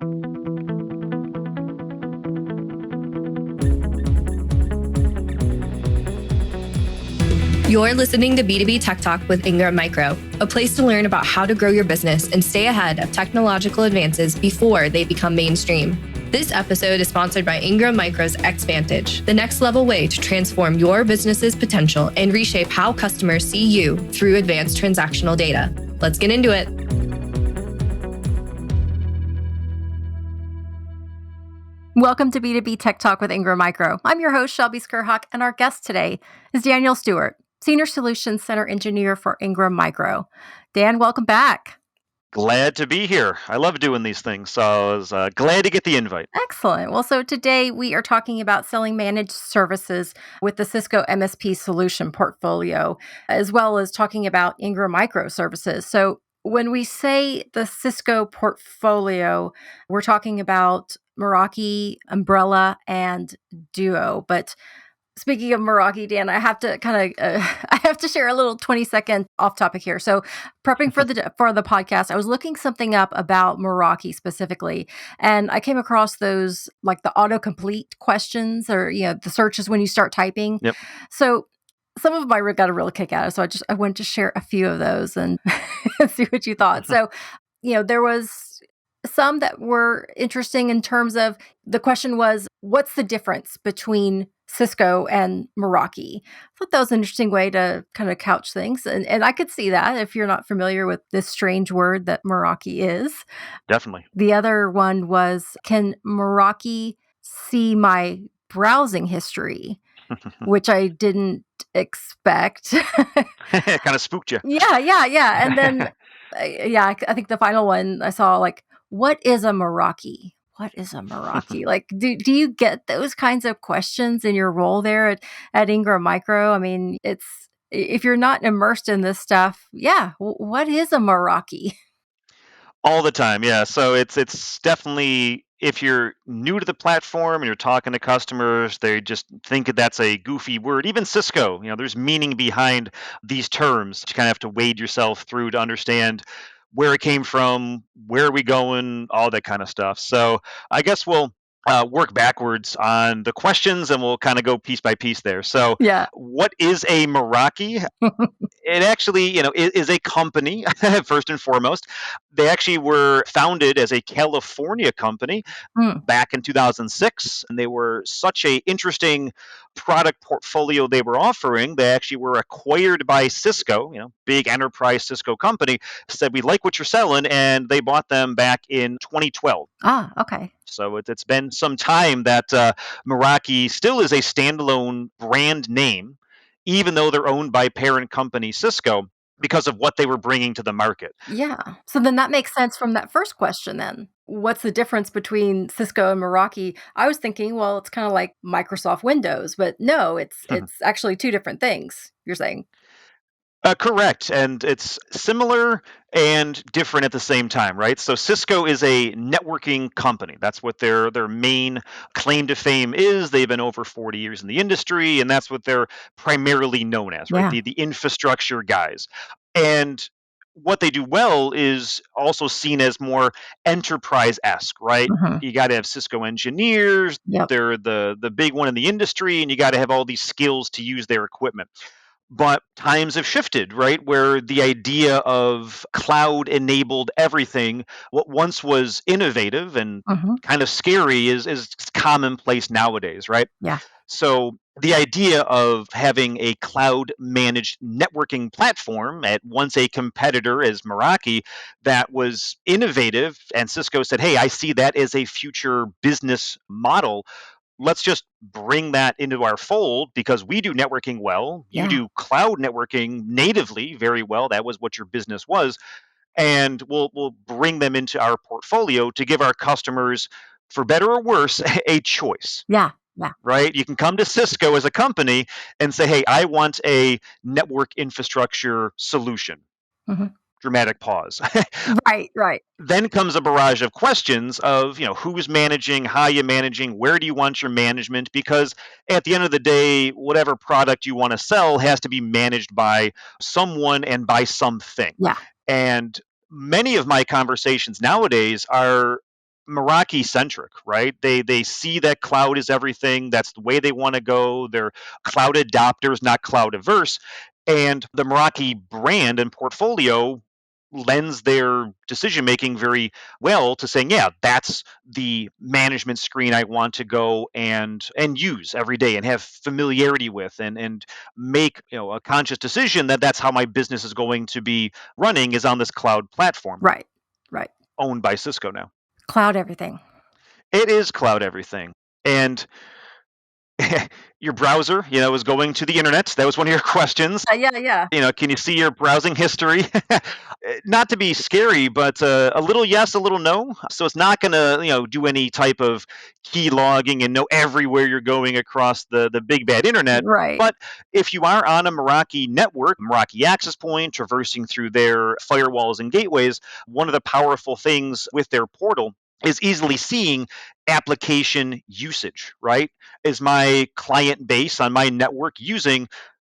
You're listening to B2B Tech Talk with Ingram Micro, a place to learn about how to grow your business and stay ahead of technological advances before they become mainstream. This episode is sponsored by Ingram Micro's Xvantage, the next level way to transform your business's potential and reshape how customers see you through advanced transactional data. Let's get into it. Welcome to B2B Tech Talk with Ingram Micro. I'm your host, Shelby Skrhak, and our guest today is Daniel Stewart, Senior Solutions Center Engineer for Ingram Micro. Dan, welcome back. Glad to be here. I love doing these things, so I was glad to get the invite. Excellent. Well, so today we are talking about selling managed services with the Cisco MSP solution portfolio, as well as talking about Ingram Micro services. So when we say the Cisco portfolio, we're talking about Meraki, Umbrella, and Duo. But speaking of Meraki, Dan, I have to I have to share a little 20-second off topic here. So, prepping for the podcast, I was looking something up about Meraki specifically, and I came across those like the autocomplete questions, or the searches when you start typing. Yep. So, some of them I got a real kick out of. So I wanted to share a few of those and see what you thought. So, there was some that were interesting in terms of the question was, what's the difference between Cisco and Meraki? I thought that was an interesting way to kind of couch things. And I could see that if you're not familiar with this strange word that Meraki is. Definitely. The other one was, can Meraki see my browsing history? Which I didn't expect. It kind of spooked you. Yeah. And then, I think the final one I saw, like, what is a Meraki? What is a Meraki? Like, do you get those kinds of questions in your role there at Ingram Micro? I mean, if you're not immersed in this stuff, what is a Meraki? All the time, yeah. So it's definitely, if you're new to the platform and you're talking to customers, they just think that's a goofy word. Even Cisco, there's meaning behind these terms. You kind of have to wade yourself through to understand where it came from, where are we going, all that kind of stuff. So I guess we'll work backwards on the questions and we'll kind of go piece by piece there. So what is a Meraki? It actually, is a company, first and foremost. They actually were founded as a California company back in 2006, and they were such a interesting product portfolio they were offering. They actually were acquired by Cisco, big enterprise Cisco company, said, we like what you're selling, and they bought them back in 2012. Ah, okay. So it's been some time that Meraki still is a standalone brand name, even though they're owned by parent company Cisco, because of what they were bringing to the market. Yeah. So then that makes sense from that first question then. What's the difference between Cisco and Meraki? I was thinking, well, it's kind of like Microsoft Windows, but no, it's actually two different things, you're saying. Correct. And it's similar and different at the same time, right? So Cisco is a networking company. That's what their main claim to fame is. They've been over 40 years in the industry, and that's what they're primarily known as, right? Yeah. The infrastructure guys. And what they do well is also seen as more enterprise-esque, right? You got to have Cisco engineers. Yep. They're the big one in the industry, and you got to have all these skills to use their equipment. But times have shifted, right? Where the idea of cloud-enabled everything, what once was innovative and kind of scary, is commonplace nowadays, right? Yeah. So the idea of having a cloud-managed networking platform at once a competitor as Meraki that was innovative, and Cisco said, hey, I see that as a future business model. Let's just bring that into our fold because we do networking well. You do cloud networking natively very well. That was what your business was. And we'll bring them into our portfolio to give our customers, for better or worse, a choice. Yeah. Right? You can come to Cisco as a company and say, hey, I want a network infrastructure solution. Dramatic pause. Right. Then comes a barrage of questions of, who's managing, how you managing, where do you want your management? Because at the end of the day, whatever product you want to sell has to be managed by someone and by something. Yeah. And many of my conversations nowadays are Meraki centric, right? They see that cloud is everything. That's the way they want to go. They're cloud adopters, not cloud averse. And the Meraki brand and portfolio lends their decision making very well to saying, yeah, that's the management screen I want to go and use every day and have familiarity with and make a conscious decision that that's how my business is going to be running is on this cloud platform Right. Right. owned by Cisco now. Cloud everything. It is cloud everything. And your browser, is going to the internet. That was one of your questions. Yeah, yeah. Can you see your browsing history? Not to be scary, but a little yes, a little no. So it's not going to, do any type of key logging and know everywhere you're going across the big bad internet. Right. But if you are on a Meraki network, Meraki access point, traversing through their firewalls and gateways, one of the powerful things with their portal is easily seeing application usage, right? Is my client base on my network using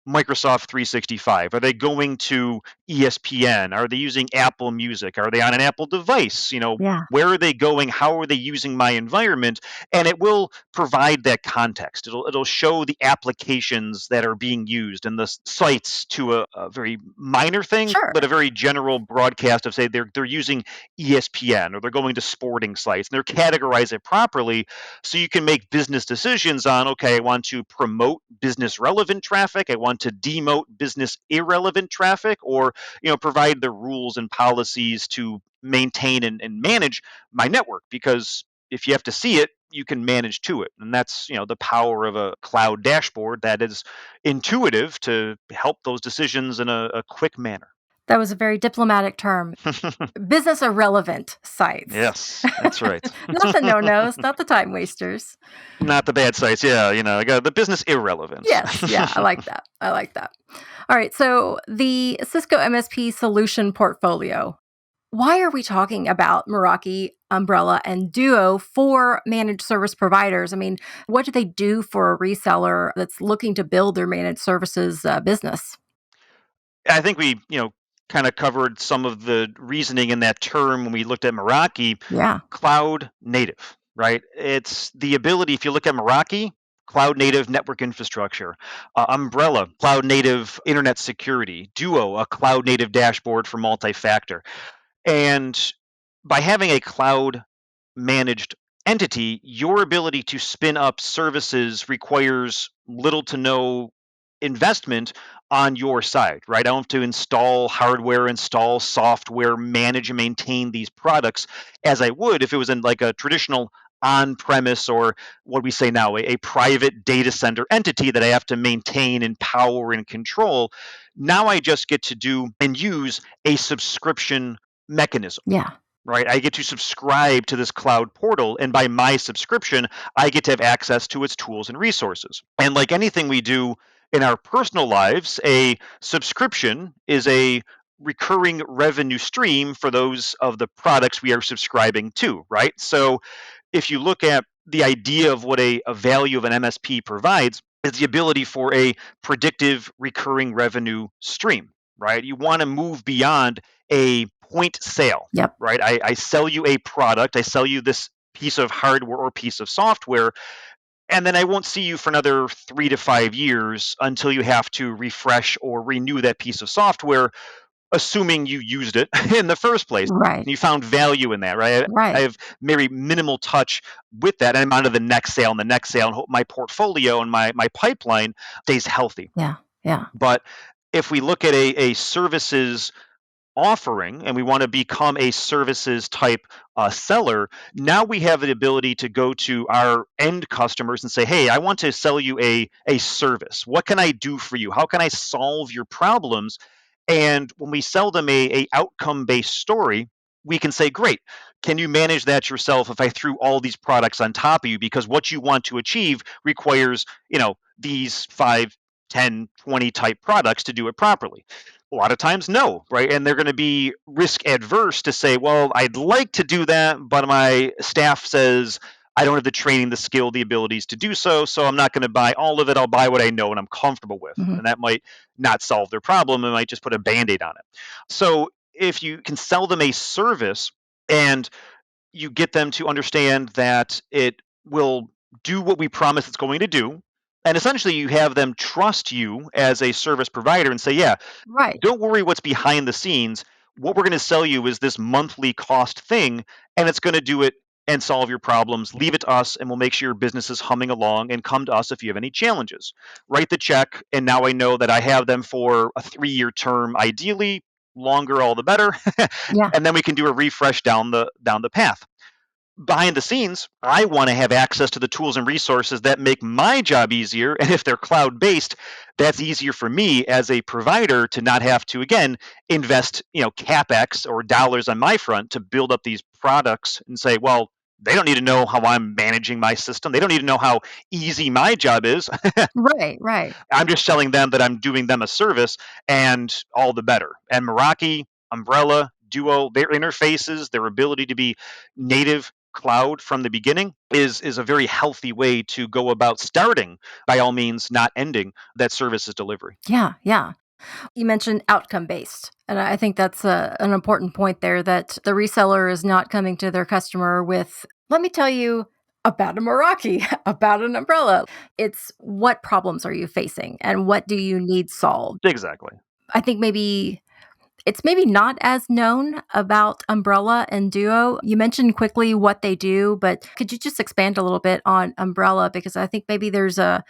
Microsoft 365? Are they going to ESPN? Are they using Apple Music? Are they on an Apple device? Yeah. Where are they going? How are they using my environment? And it will provide that context. It'll show the applications that are being used and the sites to a very minor thing, but a Sure. very general broadcast of say they're using ESPN or they're going to sporting sites and they're categorize it properly so you can make business decisions on, okay, I want to promote business relevant traffic, I want to demote business irrelevant traffic, or provide the rules and policies to maintain and manage my network. Because if you have to see it, you can manage to it. And that's the power of a cloud dashboard that is intuitive to help those decisions in a quick manner. That was a very diplomatic term. Business irrelevant sites. Yes, that's right. Not the no-nos, not the time wasters. Not the bad sites. Yeah, I got the business irrelevance. Yes, yeah, I like that. I like that. All right, so the Cisco MSP solution portfolio. Why are we talking about Meraki, Umbrella, and Duo for managed service providers? I mean, what do they do for a reseller that's looking to build their managed services business? I think we, kind of covered some of the reasoning in that term when we looked at Meraki. Yeah. Cloud native, right? It's the ability, if you look at Meraki, cloud native network infrastructure, Umbrella, cloud native internet security, Duo, a cloud native dashboard for multi factor. And by having a cloud managed entity, your ability to spin up services requires little to no investment on your side, right? I don't have to install hardware, install software, manage and maintain these products as I would if it was in like a traditional on premise or what we say now, a private data center entity that I have to maintain and power and control. Now I just get to do and use a subscription mechanism, Yeah. right? I get to subscribe to this cloud portal, and by my subscription, I get to have access to its tools and resources. And like anything we do in our personal lives, a subscription is a recurring revenue stream for those of the products we are subscribing to, right? So if you look at the idea of what a value of an MSP provides, is the ability for a predictive recurring revenue stream, right? You want to move beyond a point sale, Yep. right? I sell you a product, I sell you this piece of hardware or piece of software, and then I won't see you for another 3 to 5 years until you have to refresh or renew that piece of software, assuming you used it in the first place. Right. And you found value in that, right? I Right. have very minimal touch with that. And I'm on to the next sale and the next sale, and hope my portfolio and my pipeline stays healthy. Yeah. Yeah. But if we look at a services offering and we want to become a services type seller, now we have the ability to go to our end customers and say, hey, I want to sell you a service. What can I do for you? How can I solve your problems? And when we sell them a outcome based story, we can say, great, can you manage that yourself if I threw all these products on top of you? Because what you want to achieve requires, these 5, 10, 20 type products to do it properly. A lot of times, no, right? And they're going to be risk adverse to say, well, I'd like to do that, but my staff says I don't have the training, the skill, the abilities to do so. So I'm not going to buy all of it. I'll buy what I know and I'm comfortable with. Hmm. And that might not solve their problem. It might just put a band aid on it. So if you can sell them a service and you get them to understand that it will do what we promise it's going to do. And essentially, you have them trust you as a service provider and say, yeah, Right. don't worry what's behind the scenes. What we're going to sell you is this monthly cost thing, and it's going to do it and solve your problems. Leave it to us, and we'll make sure your business is humming along, and come to us if you have any challenges. Write the check, and now I know that I have them for a 3-year term, ideally longer, all the better. Yeah. And then we can do a refresh down the path. Behind the scenes, I want to have access to the tools and resources that make my job easier. And if they're cloud based, that's easier for me as a provider to not have to, again, invest, CapEx or dollars on my front to build up these products and say, well, they don't need to know how I'm managing my system. They don't need to know how easy my job is. Right, right. I'm just telling them that I'm doing them a service, and all the better. And Meraki, Umbrella, Duo, their interfaces, their ability to be native cloud from the beginning is a very healthy way to go about starting, by all means, not ending that services delivery. Yeah, yeah. You mentioned outcome based. And I think that's an important point there that the reseller is not coming to their customer with, let me tell you about a Meraki, about an umbrella. It's what problems are you facing and what do you need solved? Exactly. I think maybe it's maybe not as known about Umbrella and Duo. You mentioned quickly what they do, but could you just expand a little bit on Umbrella? Because I think maybe there's a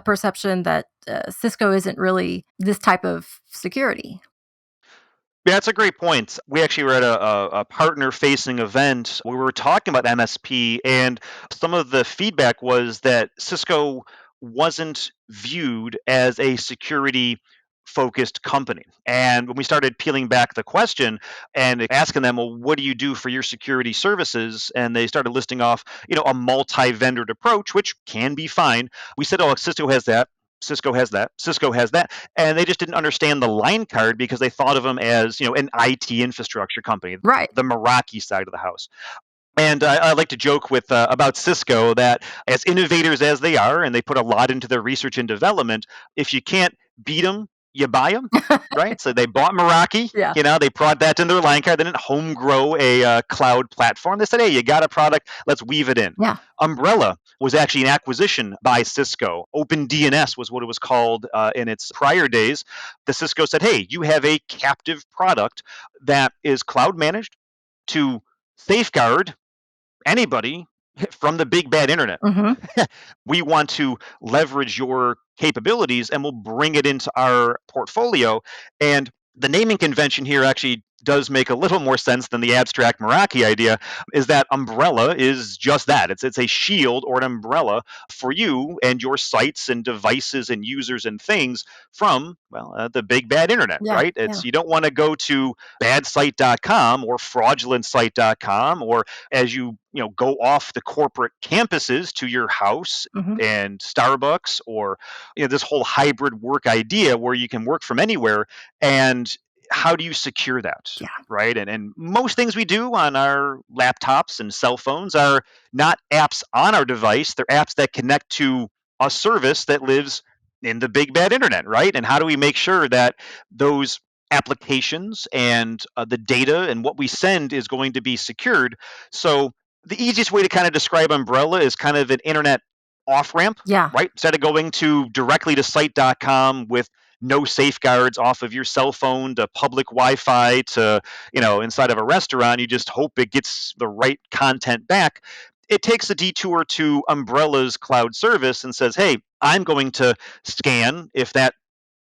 perception that Cisco isn't really this type of security. Yeah, that's a great point. We actually were at a partner facing event where we were talking about MSP, and some of the feedback was that Cisco wasn't viewed as a security focused company. And when we started peeling back the question and asking them, well, what do you do for your security services? And they started listing off, a multi vendor approach, which can be fine. We said, oh, Cisco has that. Cisco has that. Cisco has that, and they just didn't understand the line card because they thought of them as an IT infrastructure company, Right. the Meraki side of the house. And I like to joke with about Cisco that as innovators as they are, and they put a lot into their research and development, if you can't beat them, you buy them, right? So they bought Meraki. Yeah. They brought that in their line card. They didn't home grow a cloud platform. They said, "Hey, you got a product. Let's weave it in." Yeah. Umbrella was actually an acquisition by Cisco. OpenDNS was what it was called in its prior days. The Cisco said, "Hey, you have a captive product that is cloud managed to safeguard anybody from the big bad internet. Hmm. We want to leverage your capabilities and we'll bring it into our portfolio." And the naming convention here actually does make a little more sense than the abstract Meraki idea, is that umbrella is just that. It's a shield or an umbrella for you and your sites and devices and users and things from, well, the big bad internet, Yeah. right? Yeah. It's, you don't want to go to badsite.com or fraudulentsite.com, or as you go off the corporate campuses to your house Hmm. and Starbucks, or this whole hybrid work idea where you can work from anywhere. And how do you secure that, Yeah. right? And most things we do on our laptops and cell phones are not apps on our device, they're apps that connect to a service that lives in the big bad internet, right? And how do we make sure that those applications and the data and what we send is going to be secured? So the easiest way to kind of describe Umbrella is kind of an internet off ramp, Yeah. right? Instead of going to directly to site.com with no safeguards off of your cell phone to public Wi-Fi to, inside of a restaurant, you just hope it gets the right content back. It takes a detour to Umbrella's cloud service and says, hey, I'm going to scan if that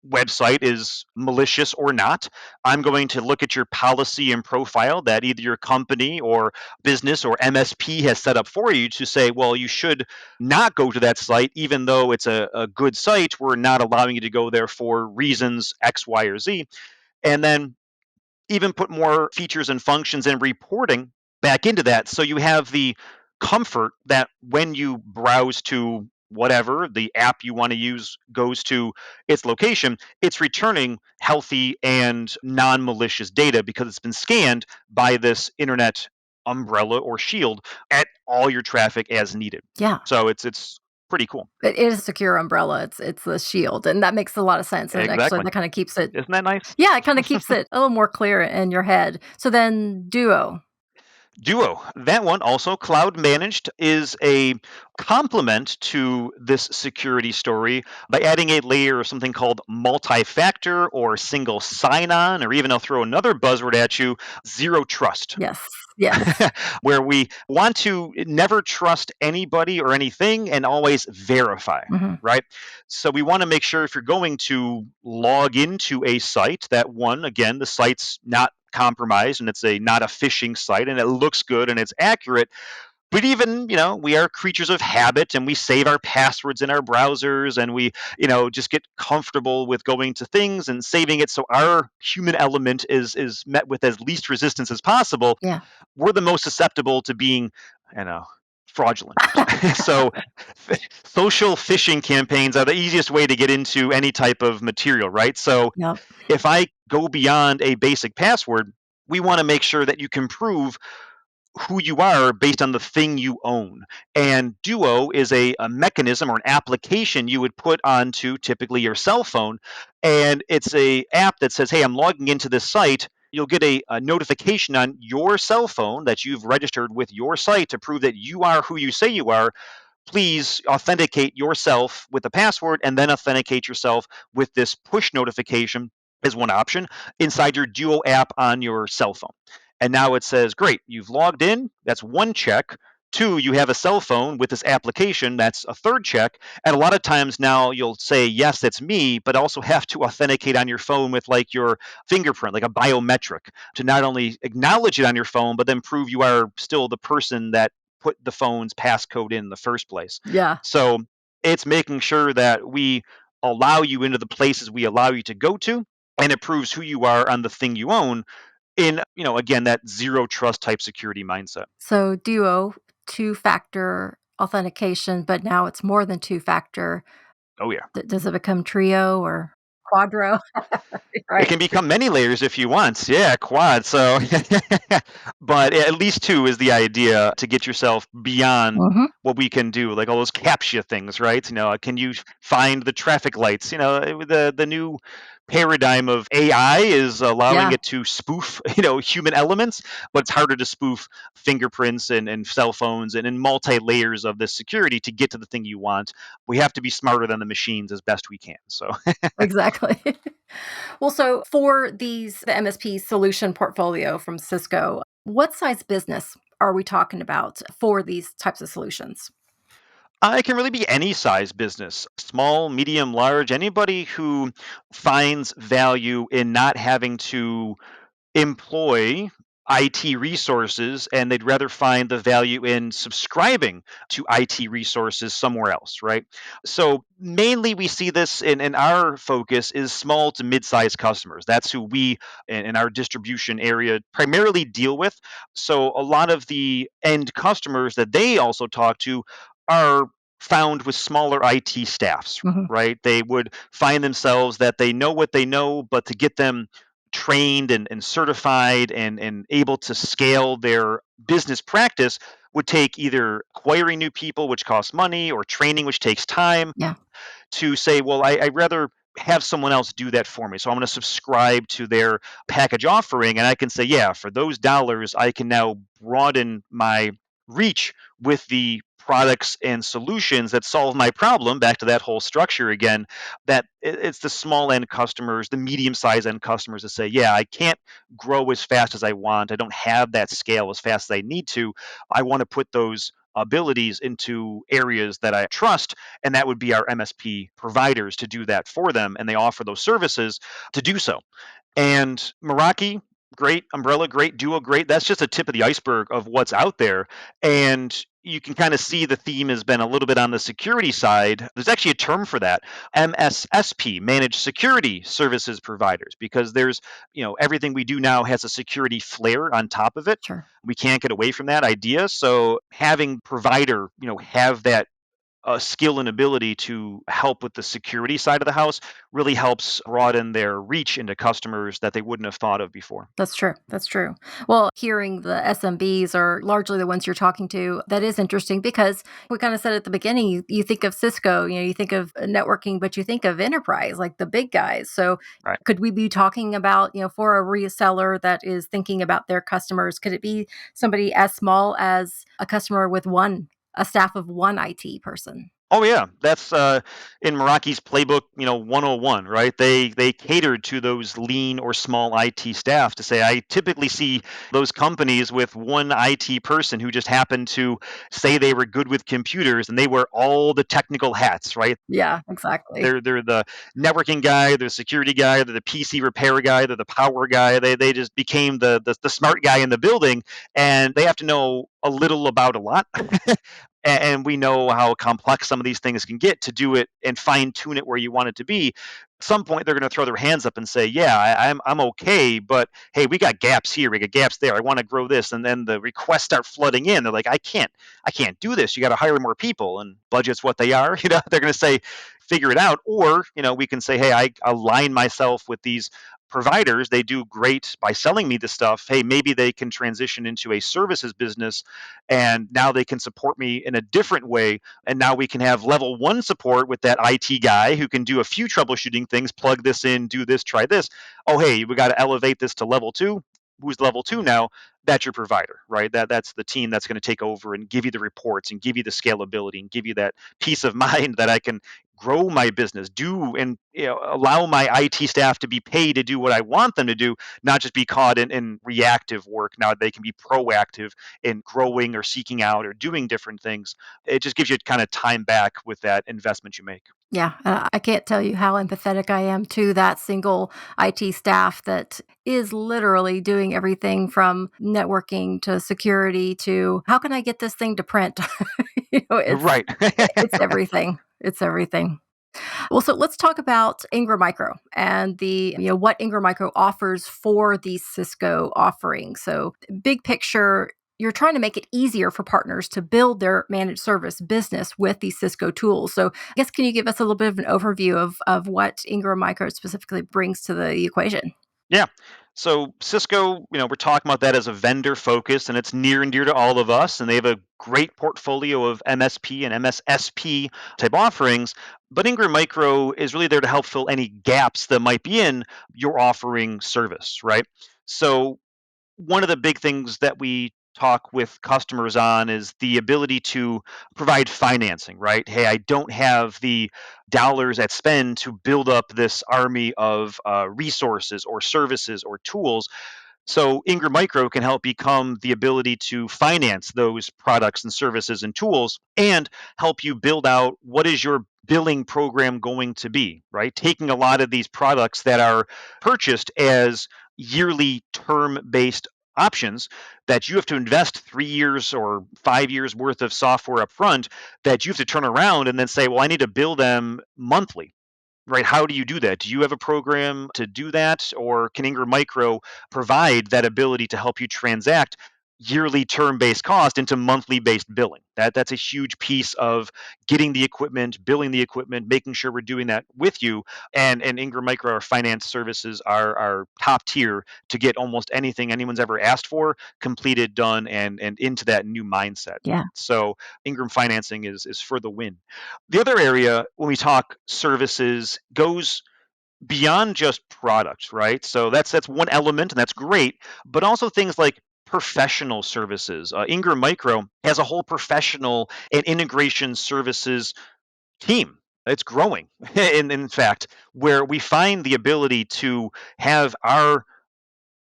website is malicious or not. I'm going to look at your policy and profile that either your company or business or MSP has set up for you to say, well, you should not go to that site, even though it's a good site. We're not allowing you to go there for reasons X, Y, or Z. And then even put more features and functions and reporting back into that. So you have the comfort that when you browse to whatever the app you want to use goes to its location, it's returning healthy and non malicious data because it's been scanned by this internet umbrella or shield at all your traffic as needed. Yeah. So it's pretty cool. It is a secure umbrella. It's the shield, and that makes a lot of sense. And actually, Exactly. that kind of keeps it. Isn't that nice? Yeah, it kind of keeps it a little more clear in your head. So then, Duo. Duo, that one also cloud managed, is a complement to this security story by adding a layer of something called multi-factor or single sign-on, or even I'll throw another buzzword at you, zero trust. Yes. Yes. Where we want to never trust anybody or anything and always verify, Mhm. right? So we want to make sure if you're going to log into a site that, one, again, the site's not compromised and it's a not a phishing site and it looks good and it's accurate. But even, we are creatures of habit and we save our passwords in our browsers and we, just get comfortable with going to things and saving it so our human element is met with as least resistance as possible. Yeah. We're the most susceptible to being, you know, fraudulent. So social phishing campaigns are the easiest way to get into any type of material, right? So Yep. if I go beyond a basic password, we want to make sure that you can prove who you are based on the thing you own. And Duo is a mechanism or an application you would put onto typically your cell phone. And it's a app that says, hey, I'm logging into this site. You'll get a notification on your cell phone that you've registered with your site to prove that you are who you say you are. Please authenticate yourself with a password and then authenticate yourself with this push notification as one option inside your Duo app on your cell phone. And now it says, great, you've logged in. That's one check. Two, you have a cell phone with this application. That's a third check. And a lot of times now you'll say, yes, that's me, but also have to authenticate on your phone with like your fingerprint, like a biometric, to not only acknowledge it on your phone, but then prove you are still the person that put the phone's passcode in the first place. Yeah. So it's making sure that we allow you into the places we allow you to go to, and it proves who you are on the thing you own in, again, that zero trust type security mindset. So Duo, two-factor authentication, but now it's more than two-factor. Oh, yeah. Does it become trio or quadro? It Right. can become many layers if you want. Yeah, quad. So, but at least two is the idea to get yourself beyond Mhm. what we can do, like all those CAPTCHA things, right? Can you find the traffic lights? The new paradigm of AI is allowing Yeah, it to spoof, human elements, but it's harder to spoof fingerprints and cell phones and multi layers of this security to get to the thing you want. We have to be smarter than the machines as best we can. So. exactly. Well, so for the MSP solution portfolio from Cisco, what size business are we talking about for these types of solutions? It can really be any size business, small, medium, large, anybody who finds value in not having to employ IT resources and they'd rather find the value in subscribing to IT resources somewhere else, right? So mainly we see this in our focus is small to mid-sized customers. That's who we in our distribution area primarily deal with. So a lot of the end customers that they also talk to are found with smaller IT staffs, Mhm. right? They would find themselves that they know what they know, but to get them trained and certified and able to scale their business practice would take either acquiring new people, which costs money, or training, which takes time, Yeah, to say, well, I'd rather have someone else do that for me. So I'm going to subscribe to their package offering. And I can say, yeah, for those dollars, I can now broaden my reach with the products and solutions that solve my problem. Back to that whole structure again, that it's the small end customers, the medium sized end customers that say, yeah, I can't grow as fast as I want. I don't have that scale as fast as I need to. I want to put those abilities into areas that I trust, and that would be our MSP providers to do that for them, and they offer those services to do so. And Meraki, great. Umbrella, great. Duo, great. That's just a tip of the iceberg of what's out there. And you can kind of see the theme has been a little bit on the security side. There's actually a term for that, MSSP, Managed Security Services Providers, because there's, everything we do now has a security flair on top of it. sure. We can't get away from that idea. So having provider, have that skill and ability to help with the security side of the house really helps broaden their reach into customers that they wouldn't have thought of before. That's true. That's true. Well, hearing the SMBs are largely the ones you're talking to, that is interesting because we kind of said at the beginning, you think of Cisco, you think of networking, but you think of enterprise, like the big guys. So Right. could we be talking about, for a reseller that is thinking about their customers, could it be somebody as small as a customer with a staff of one IT person? Oh yeah, that's in Meraki's playbook, 101, right? They catered to those lean or small IT staff to say I typically see those companies with one IT person who just happened to say they were good with computers and they wear all the technical hats, right? Yeah, exactly. They're the networking guy, they're the security guy, they're the PC repair guy, they're the power guy. They just became the smart guy in the building, and they have to know a little about a lot. And we know how complex some of these things can get to do it and fine tune it where you want it to be. At some point, they're going to throw their hands up and say, "Yeah, I'm okay, but hey, we got gaps here, we got gaps there. I want to grow this." And then the requests start flooding in. They're like, I can't do this. You got to hire more people, and budget's what they are. They're going to say, figure it out. Or, we can say, hey, I align myself with these providers. They do great by selling me the stuff. Hey, maybe they can transition into a services business and now they can support me in a different way. And now we can have level one support with that IT guy who can do a few troubleshooting things, plug this in, do this, try this. Oh, hey, we got to elevate this to level two. Who's level two now? That's your provider, right? That's the team that's going to take over and give you the reports and give you the scalability and give you that peace of mind that I can grow my business, do and allow my IT staff to be paid to do what I want them to do, not just be caught in reactive work. Now they can be proactive in growing or seeking out or doing different things. It just gives you kind of time back with that investment you make. Yeah, I can't tell you how empathetic I am to that single IT staff that is literally doing everything from networking to security to how can I get this thing to print? Right. It's everything. It's everything. Well, so let's talk about Ingram Micro and what Ingram Micro offers for these Cisco offerings. So, big picture, you're trying to make it easier for partners to build their managed service business with these Cisco tools. So, I guess can you give us a little bit of an overview of what Ingram Micro specifically brings to the equation? Yeah. So Cisco, we're talking about that as a vendor focus, and it's near and dear to all of us. And they have a great portfolio of MSP and MSSP type offerings. But Ingram Micro is really there to help fill any gaps that might be in your offering service, right? So one of the big things that we talk with customers on is the ability to provide financing, right? Hey, I don't have the dollars at spend to build up this army of resources or services or tools. So Ingram Micro can help become the ability to finance those products and services and tools and help you build out what is your billing program going to be, right? Taking a lot of these products that are purchased as yearly term based options that you have to invest 3 years or 5 years worth of software up front that you have to turn around and then say, well, I need to bill them monthly. Right, how do you do that? Do you have a program to do that, or can Ingram Micro provide that ability to help you transact yearly term-based cost into monthly-based billing? That's a huge piece of getting the equipment, billing the equipment, making sure we're doing that with you. And Ingram Micro, our finance services are top tier to get almost anything anyone's ever asked for completed, done, and into that new mindset. Yeah. So Ingram financing is for the win. The other area when we talk services goes beyond just products, right? So that's one element, and that's great, but also things like professional services. Ingram Micro has a whole professional and integration services team. It's growing, in fact, where we find the ability to have our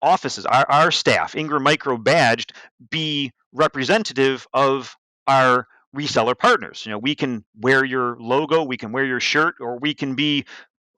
offices, our staff, Ingram Micro badged, be representative of our reseller partners. We can wear your logo, we can wear your shirt, or we can be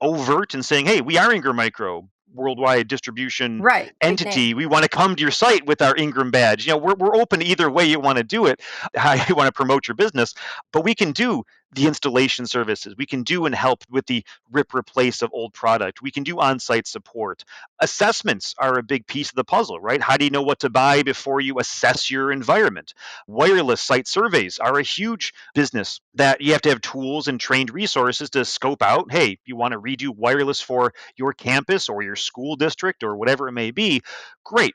overt and saying, hey, we are Ingram Micro, worldwide distribution Right. Big name. entity. We want to come to your site with our Ingram badge. We're open either way you want to do it, how you want to promote your business, but we can do the installation services. We can do and help with the rip replace of old product. We can do on site support. Assessments are a big piece of the puzzle, right? How do you know what to buy before you assess your environment? Wireless site surveys are a huge business that you have to have tools and trained resources to scope out. Hey, you want to redo wireless for your campus or your school district or whatever it may be? Great.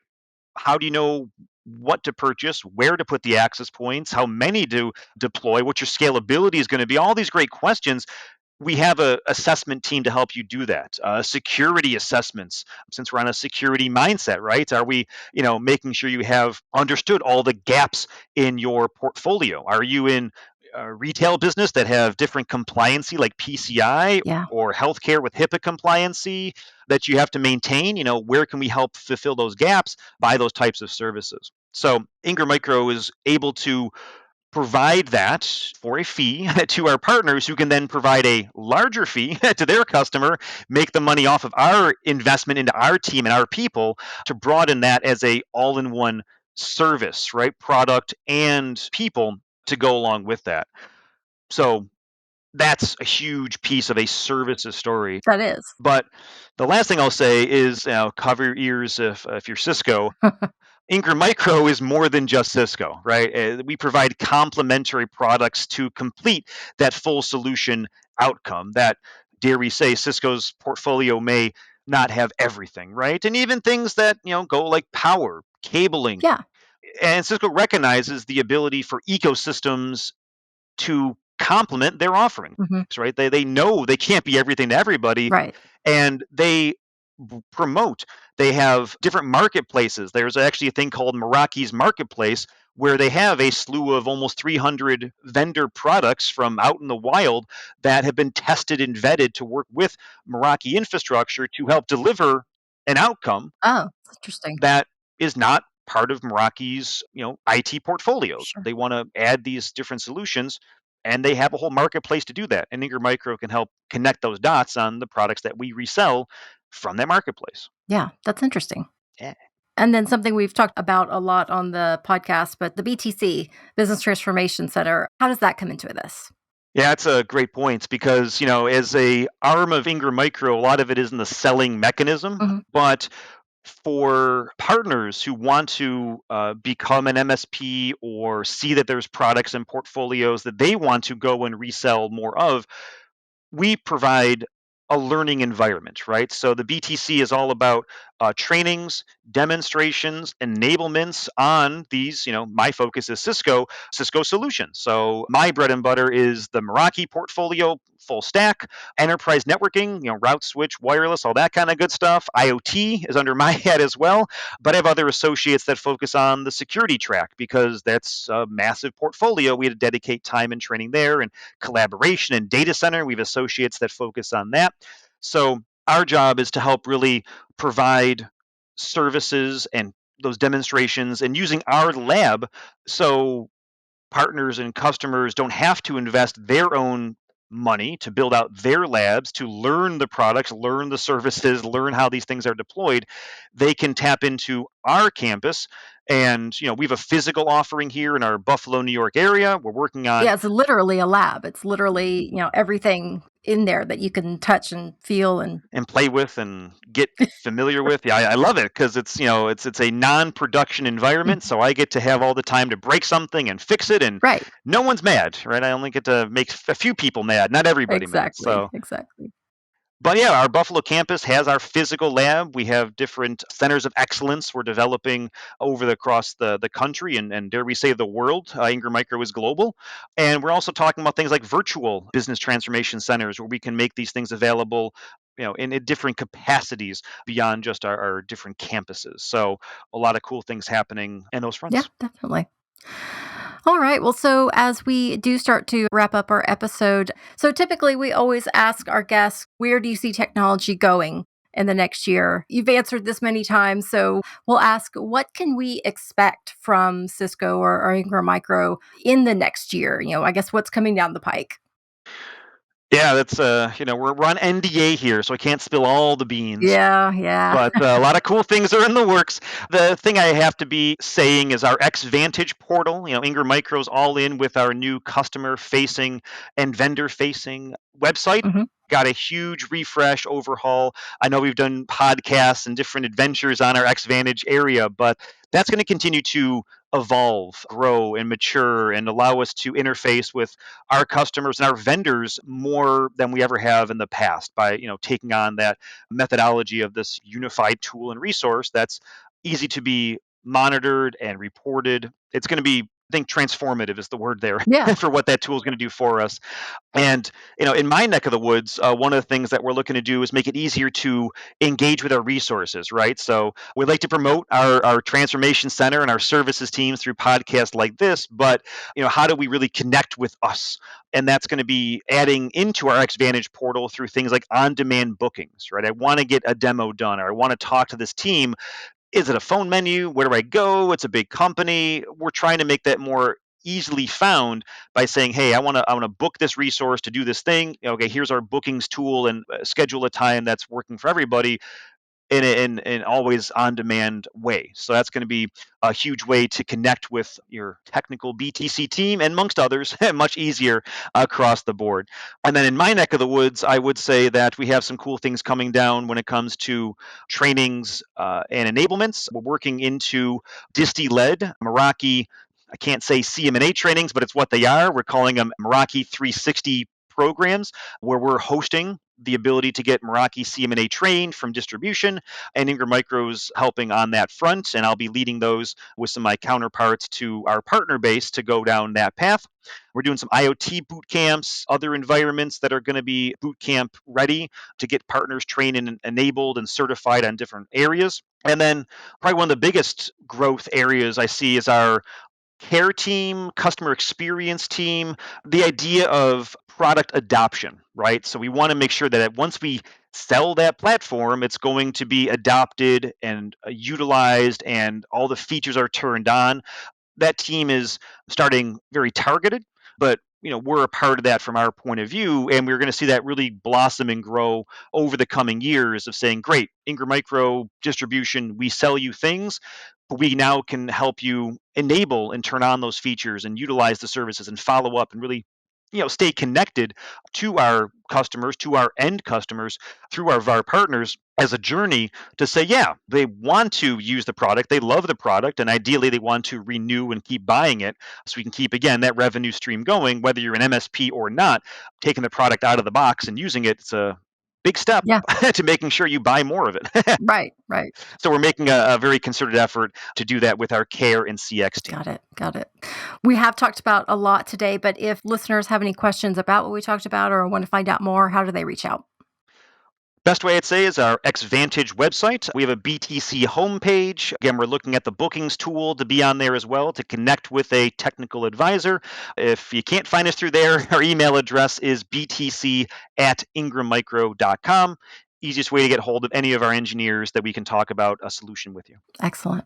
How do you know what to purchase, where to put the access points, how many to deploy, what your scalability is going to be? All these great questions. We have a assessment team to help you do that. Security assessments, since we're on a security mindset, right? Are we, making sure you have understood all the gaps in your portfolio? Are you in a retail business that have different compliancy like PCI Yeah, or healthcare with HIPAA compliancy that you have to maintain? Where can we help fulfill those gaps by those types of services? So Ingram Micro is able to provide that for a fee to our partners who can then provide a larger fee to their customer, make the money off of our investment into our team and our people to broaden that as a all-in-one service, right? Product and people to go along with that. So that's a huge piece of a services story. that is. But the last thing I'll say is, cover your ears if you're Cisco. Ingram Micro is more than just Cisco, right? We provide complementary products to complete that full solution outcome. That, dare we say, Cisco's portfolio may not have everything, right? And even things that go like power, cabling, Yeah. and Cisco recognizes the ability for ecosystems to complement their offerings, Hmm. right? They know they can't be everything to everybody, Right. and they promote. They have different marketplaces. There's actually a thing called Meraki's Marketplace where they have a slew of almost 300 vendor products from out in the wild that have been tested and vetted to work with Meraki infrastructure to help deliver an outcome Oh, that's interesting. that is not part of Meraki's, IT portfolio. Sure. They want to add these different solutions and they have a whole marketplace to do that. And Ingram Micro can help connect those dots on the products that we resell from that marketplace. Yeah, that's interesting. Yeah. And then something we've talked about a lot on the podcast, but the BTC, Business Transformation Center, how does that come into this? Yeah, that's a great point because, as a arm of Ingram Micro, a lot of it is in the selling mechanism, Hmm. but for partners who want to become an MSP or see that there's products and portfolios that they want to go and resell more of, we provide a learning environment, right? So the BTC is all about trainings, demonstrations, enablements on these. My focus is Cisco solutions. So my bread and butter is the Meraki portfolio, full stack, enterprise networking, route switch, wireless, all that kind of good stuff. IoT is under my head as well, but I have other associates that focus on the security track because that's a massive portfolio. We had to dedicate time and training there, and collaboration and data center. We have associates that focus on that. So our job is to help really provide services and those demonstrations and using our lab so partners and customers don't have to invest their own money to build out their labs to learn the products, learn the services, learn how these things are deployed. They can tap into our campus. And we have a physical offering here in our Buffalo, New York area. We're working on Yeah, it's literally a lab. It's literally, everything in there that you can touch and feel and and play with and get familiar with. Yeah, I love it because it's a non-production environment, Mhm. so I get to have all the time to break something and fix it, and Right. no one's mad, right? I only get to make a few people mad, not everybody mad. Exactly. So Exactly. but yeah, our Buffalo campus has our physical lab. We have different centers of excellence we're developing across the country and dare we say the world. Ingram Micro is global. And we're also talking about things like virtual business transformation centers where we can make these things available in different capacities beyond just our different campuses. So a lot of cool things happening in those Yeah, fronts. definitely. All right. Well, so as we do start to wrap up our episode, so typically we always ask our guests, where do you see technology going in the next year? You've answered this many times. So we'll ask, what can we expect from Cisco or Ingram Micro in the next year? I guess what's coming down the pike? Yeah, that's we're on NDA here, so I can't spill all the beans. Yeah, yeah. But a lot of cool things are in the works. The thing I have to be saying is our Xvantage portal. Ingram Micro's all in with our new customer facing and vendor facing website. Mhm. Got a huge refresh overhaul. I know we've done podcasts and different adventures on our Xvantage area, but that's going to continue to evolve, grow, and mature and allow us to interface with our customers and our vendors more than we ever have in the past by taking on that methodology of this unified tool and resource that's easy to be monitored and reported. It's going to be, I think, transformative is the word there Yeah. for what that tool is going to do for us. And in my neck of the woods, one of the things that we're looking to do is make it easier to engage with our resources, right? So we like to promote our transformation center and our services teams through podcasts like this, but how do we really connect with us? And that's going to be adding into our Xvantage portal through things like on-demand bookings, right? I want to get a demo done, or I want to talk to this team. Is it a phone menu? Where do I go? It's a big company. We're trying to make that more easily found by saying, hey, I want to book this resource to do this thing. Okay, here's our bookings tool, and schedule a time that's working for everybody in always on demand way. So that's going to be a huge way to connect with your technical BTC team and amongst others much easier across the board. And then in my neck of the woods, I would say that we have some cool things coming down when it comes to trainings and enablements. We're working into Disty led Meraki. I can't say CM&A trainings, but it's what they are. We're calling them Meraki 360 programs, where we're hosting the ability to get Meraki CM&A trained from distribution, and Ingram Micro's helping on that front, and I'll be leading those with some of my counterparts to our partner base to go down that path. We're doing some IoT boot camps, other environments that are going to be boot camp ready to get partners trained and enabled and certified on different areas. And then probably one of the biggest growth areas I see is our care team, customer experience team, the idea of product adoption, right? So we want to make sure that once we sell that platform, it's going to be adopted and utilized, and all the features are turned on. That team is starting very targeted, but we're a part of that from our point of view, and we're going to see that really blossom and grow over the coming years of saying, great, Ingram Micro distribution, we sell you things, but we now can help you enable and turn on those features and utilize the services and follow up and really stay connected to our customers, to our end customers through our VAR partners as a journey to say, yeah, they want to use the product, they love the product, and ideally they want to renew and keep buying it so we can keep, again, that revenue stream going, whether you're an MSP or not. Taking the product out of the box and using it, it's a big step Yeah. to making sure you buy more of it. Right, right. So we're making a very concerted effort to do that with our care and CX team. Got it. Got it. We have talked about a lot today, but if listeners have any questions about what we talked about or want to find out more, how do they reach out? Best way I'd say is our Xvantage website. We have a BTC homepage. Again, we're looking at the bookings tool to be on there as well to connect with a technical advisor. If you can't find us through there, our email address is btc@ingrammicro.com. Easiest way to get hold of any of our engineers that we can talk about a solution with you. Excellent.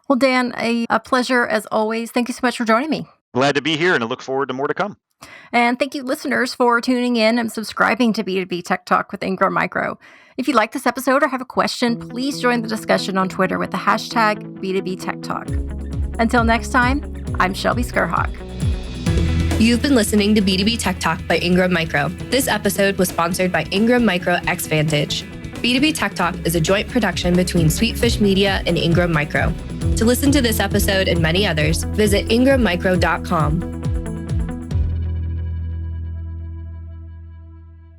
Well, Dan, a pleasure as always. Thank you so much for joining me. Glad to be here, and I look forward to more to come. And thank you, listeners, for tuning in and subscribing to B2B Tech Talk with Ingram Micro. If you like this episode or have a question, please join the discussion on Twitter with the hashtag B2B Tech Talk. Until next time, I'm Shelby Skrhak. You've been listening to B2B Tech Talk by Ingram Micro. This episode was sponsored by Ingram Micro Xvantage. B2B Tech Talk is a joint production between Sweetfish Media and Ingram Micro. To listen to this episode and many others, visit ingrammicro.com.